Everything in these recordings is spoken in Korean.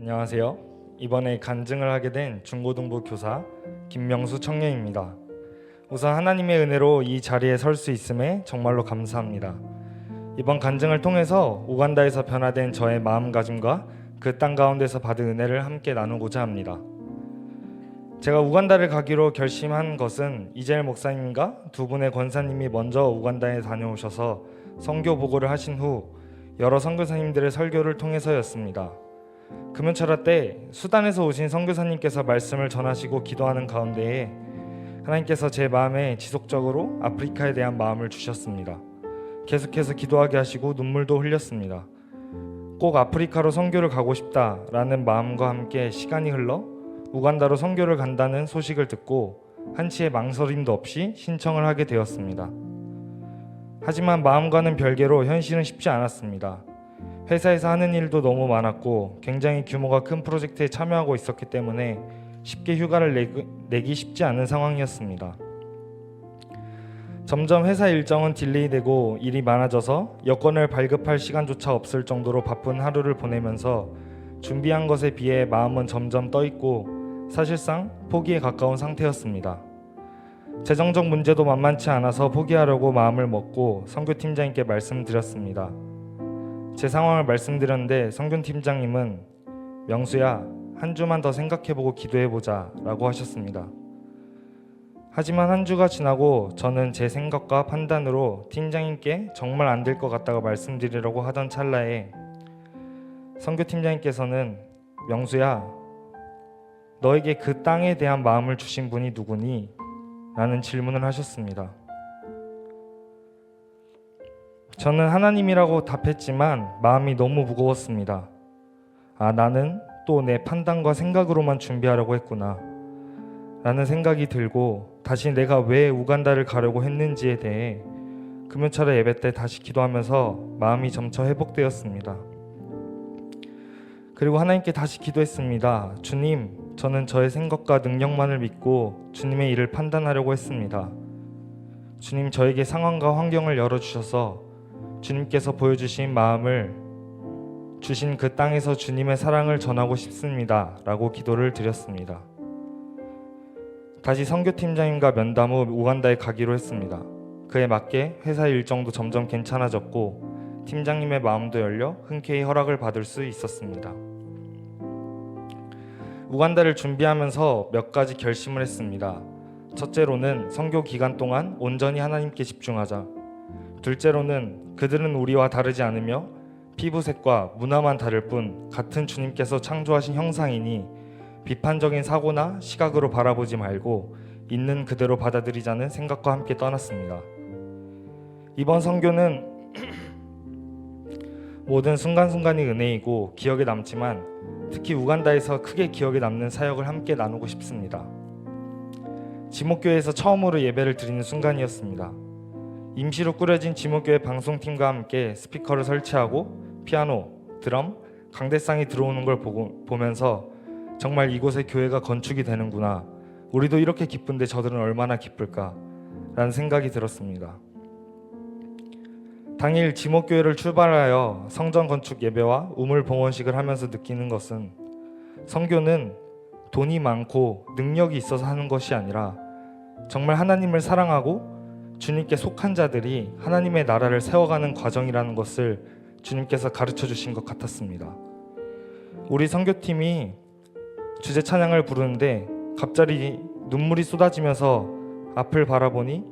안녕하세요. 이번에 간증을 하게 된 중고등부 교사 김명수 청년입니다. 우선 하나님의 은혜로 이 자리에 설 수 있음에 정말로 감사합니다. 이번 간증을 통해서 우간다에서 변화된 저의 마음가짐과 그 땅 가운데서 받은 은혜를 함께 나누고자 합니다. 제가 우간다를 가기로 결심한 것은 이재일 목사님과 두 분의 권사님이 먼저 우간다에 다녀오셔서 선교 보고를 하신 후 여러 선교사님들의 설교를 통해서였습니다. 금연철화 때 수단에서 오신 선교사님께서 말씀을 전하시고 기도하는 가운데에 하나님께서 제 마음에 지속적으로 아프리카에 대한 마음을 주셨습니다. 계속해서 기도하게 하시고 눈물도 흘렸습니다. 꼭 아프리카로 선교를 가고 싶다라는 마음과 함께 시간이 흘러 우간다로 선교를 간다는 소식을 듣고 한치의 망설임도 없이 신청을 하게 되었습니다. 하지만 마음과는 별개로 현실은 쉽지 않았습니다. 회사에서 하는 일도 너무 많았고 굉장히 규모가 큰 프로젝트에 참여하고 있었기 때문에 쉽게 휴가를 내기 쉽지 않은 상황이었습니다. 점점 회사 일정은 딜레이되고 일이 많아져서 여권을 발급할 시간조차 없을 정도로 바쁜 하루를 보내면서 준비한 것에 비해 마음은 점점 떠있고 사실상 포기에 가까운 상태였습니다. 재정적 문제도 만만치 않아서 포기하려고 마음을 먹고 선교팀장님께 말씀드렸습니다. 제 상황을 말씀드렸는데 선교팀장님은 명수야, 한 주만 더 생각해보고 기도해보자 라고 하셨습니다. 하지만 한 주가 지나고 저는 제 생각과 판단으로 팀장님께 정말 안 될 것 같다고 말씀드리려고 하던 찰나에 선교팀장님께서는 명수야, 너에게 그 땅에 대한 마음을 주신 분이 누구니? 라는 질문을 하셨습니다. 저는 하나님이라고 답했지만 마음이 너무 무거웠습니다. 나는 또 내 판단과 생각으로만 준비하려고 했구나 라는 생각이 들고 다시 내가 왜 우간다를 가려고 했는지에 대해 금요철의 예배 때 다시 기도하면서 마음이 점차 회복되었습니다. 그리고 하나님께 다시 기도했습니다. 주님, 저는 저의 생각과 능력만을 믿고 주님의 일을 판단하려고 했습니다. 주님, 저에게 상황과 환경을 열어주셔서 주님께서 보여주신 마음을 주신 그 땅에서 주님의 사랑을 전하고 싶습니다 라고 기도를 드렸습니다. 다시 선교팀장님과 면담 후 우간다에 가기로 했습니다. 그에 맞게 회사 일정도 점점 괜찮아졌고 팀장님의 마음도 열려 흔쾌히 허락을 받을 수 있었습니다. 우간다를 준비하면서 몇 가지 결심을 했습니다. 첫째로는 선교 기간 동안 온전히 하나님께 집중하자. 둘째로는 그들은 우리와 다르지 않으며 피부색과 문화만 다를 뿐 같은 주님께서 창조하신 형상이니 비판적인 사고나 시각으로 바라보지 말고 있는 그대로 받아들이자는 생각과 함께 떠났습니다. 이번 선교는 모든 순간순간이 은혜이고 기억에 남지만 특히 우간다에서 크게 기억에 남는 사역을 함께 나누고 싶습니다. 지목교회에서 처음으로 예배를 드리는 순간이었습니다. 임시로 꾸려진 지목교회 방송팀과 함께 스피커를 설치하고 피아노, 드럼, 강대상이 들어오는 걸 보면서 정말 이곳에 교회가 건축이 되는구나, 우리도 이렇게 기쁜데 저들은 얼마나 기쁠까 라는 생각이 들었습니다. 당일 지목교회를 출발하여 성전 건축 예배와 우물 봉헌식을 하면서 느끼는 것은 선교는 돈이 많고 능력이 있어서 하는 것이 아니라 정말 하나님을 사랑하고 주님께 속한 자들이 하나님의 나라를 세워가는 과정이라는 것을 주님께서 가르쳐 주신 것 같았습니다. 우리 선교팀이 주제 찬양을 부르는데 갑자기 눈물이 쏟아지면서 앞을 바라보니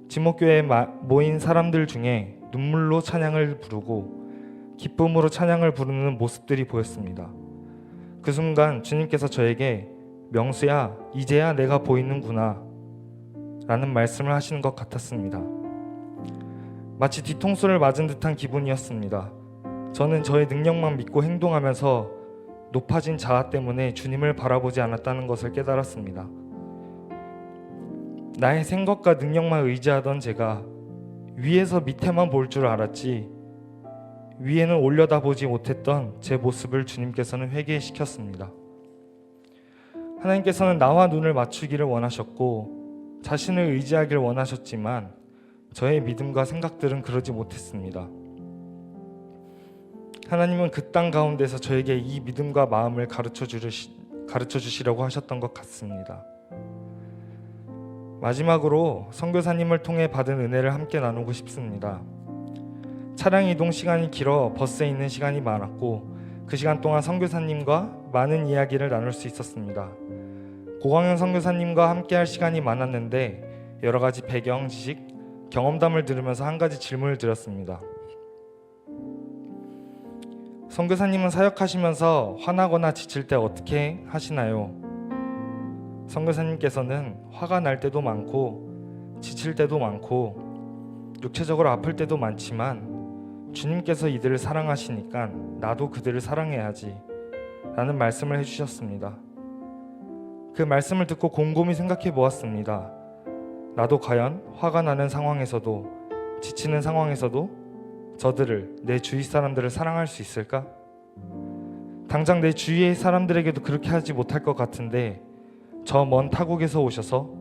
지목교회에 모인 사람들 중에 눈물로 찬양을 부르고 기쁨으로 찬양을 부르는 모습들이 보였습니다. 그 순간 주님께서 저에게 명수야, 이제야 내가 보이는구나 라는 말씀을 하시는 것 같았습니다. 마치 뒤통수를 맞은 듯한 기분이었습니다. 저는 저의 능력만 믿고 행동하면서 높아진 자아 때문에 주님을 바라보지 않았다는 것을 깨달았습니다. 나의 생각과 능력만 의지하던 제가 위에서 밑에만 볼 줄 알았지 위에는 올려다보지 못했던 제 모습을 주님께서는 회개시켰습니다. 하나님께서는 나와 눈을 맞추기를 원하셨고 자신을 의지하기를 원하셨지만 저의 믿음과 생각들은 그러지 못했습니다. 하나님은 그 땅 가운데서 저에게 이 믿음과 마음을 가르쳐 주시려고 하셨던 것 같습니다. 마지막으로 선교사님을 통해 받은 은혜를 함께 나누고 싶습니다. 차량 이동 시간이 길어 버스에 있는 시간이 많았고 그 시간 동안 선교사님과 많은 이야기를 나눌 수 있었습니다. 고광현 선교사님과 함께 할 시간이 많았는데 여러 가지 배경, 지식, 경험담을 들으면서 한 가지 질문을 드렸습니다. 선교사님은 사역하시면서 화나거나 지칠 때 어떻게 하시나요? 선교사님께서는 화가 날 때도 많고 지칠 때도 많고 육체적으로 아플 때도 많지만 주님께서 이들을 사랑하시니까 나도 그들을 사랑해야지 라는 말씀을 해주셨습니다. 그 말씀을 듣고 곰곰이 생각해 보았습니다. 나도 과연 화가 나는 상황에서도 지치는 상황에서도 저들을, 내 주위 사람들을 사랑할 수 있을까? 당장 내 주위의 사람들에게도 그렇게 하지 못할 것 같은데 저 먼 타국에서 오셔서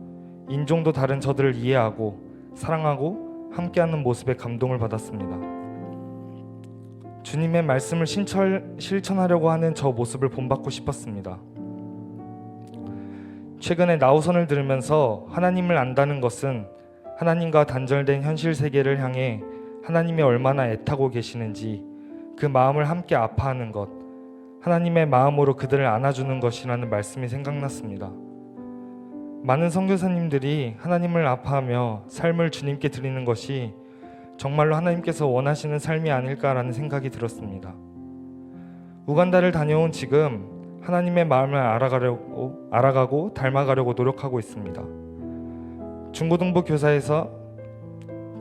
인종도 다른 저들을 이해하고 사랑하고 함께하는 모습에 감동을 받았습니다. 주님의 말씀을 실천하려고 하는 저 모습을 본받고 싶었습니다. 최근에 나우선을 들으면서 하나님을 안다는 것은 하나님과 단절된 현실 세계를 향해 하나님이 얼마나 애타고 계시는지 그 마음을 함께 아파하는 것, 하나님의 마음으로 그들을 안아주는 것이라는 말씀이 생각났습니다. 많은 선교사님들이 하나님을 아파하며 삶을 주님께 드리는 것이 정말로 하나님께서 원하시는 삶이 아닐까라는 생각이 들었습니다. 우간다를 다녀온 지금 하나님의 마음을 알아가고 닮아가려고 노력하고 있습니다. 중고등부 교사에서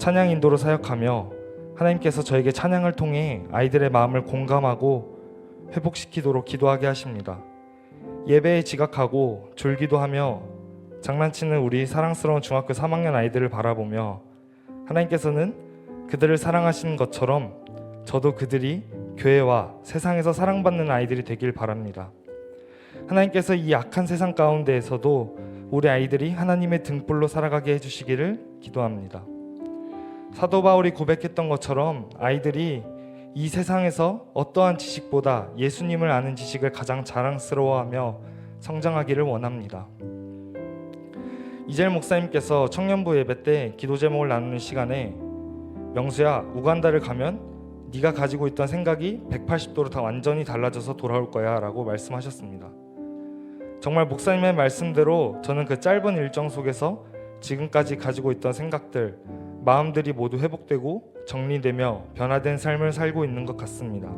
찬양 인도로 사역하며 하나님께서 저에게 찬양을 통해 아이들의 마음을 공감하고 회복시키도록 기도하게 하십니다. 예배에 지각하고 졸기도 하며 장난치는 우리 사랑스러운 중학교 3학년 아이들을 바라보며 하나님께서는 그들을 사랑하시는 것처럼 저도 그들이 교회와 세상에서 사랑받는 아이들이 되길 바랍니다. 하나님께서 이 악한 세상 가운데에서도 우리 아이들이 하나님의 등불로 살아가게 해주시기를 기도합니다. 사도 바울이 고백했던 것처럼 아이들이 이 세상에서 어떠한 지식보다 예수님을 아는 지식을 가장 자랑스러워하며 성장하기를 원합니다. 이젤 목사님께서 청년부 예배 때 기도 제목을 나누는 시간에 명수야, 우간다를 가면 네가 가지고 있던 생각이 180도로 다 완전히 달라져서 돌아올 거야 라고 말씀하셨습니다. 정말 목사님의 말씀대로 저는 그 짧은 일정 속에서 지금까지 가지고 있던 생각들, 마음들이 모두 회복되고 정리되며 변화된 삶을 살고 있는 것 같습니다.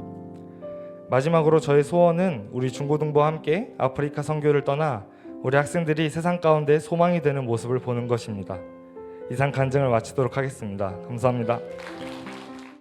마지막으로 저의 소원은 우리 중고등부와 함께 아프리카 선교를 떠나 우리 학생들이 세상 가운데 소망이 되는 모습을 보는 것입니다. 이상 간증을 마치도록 하겠습니다. 감사합니다.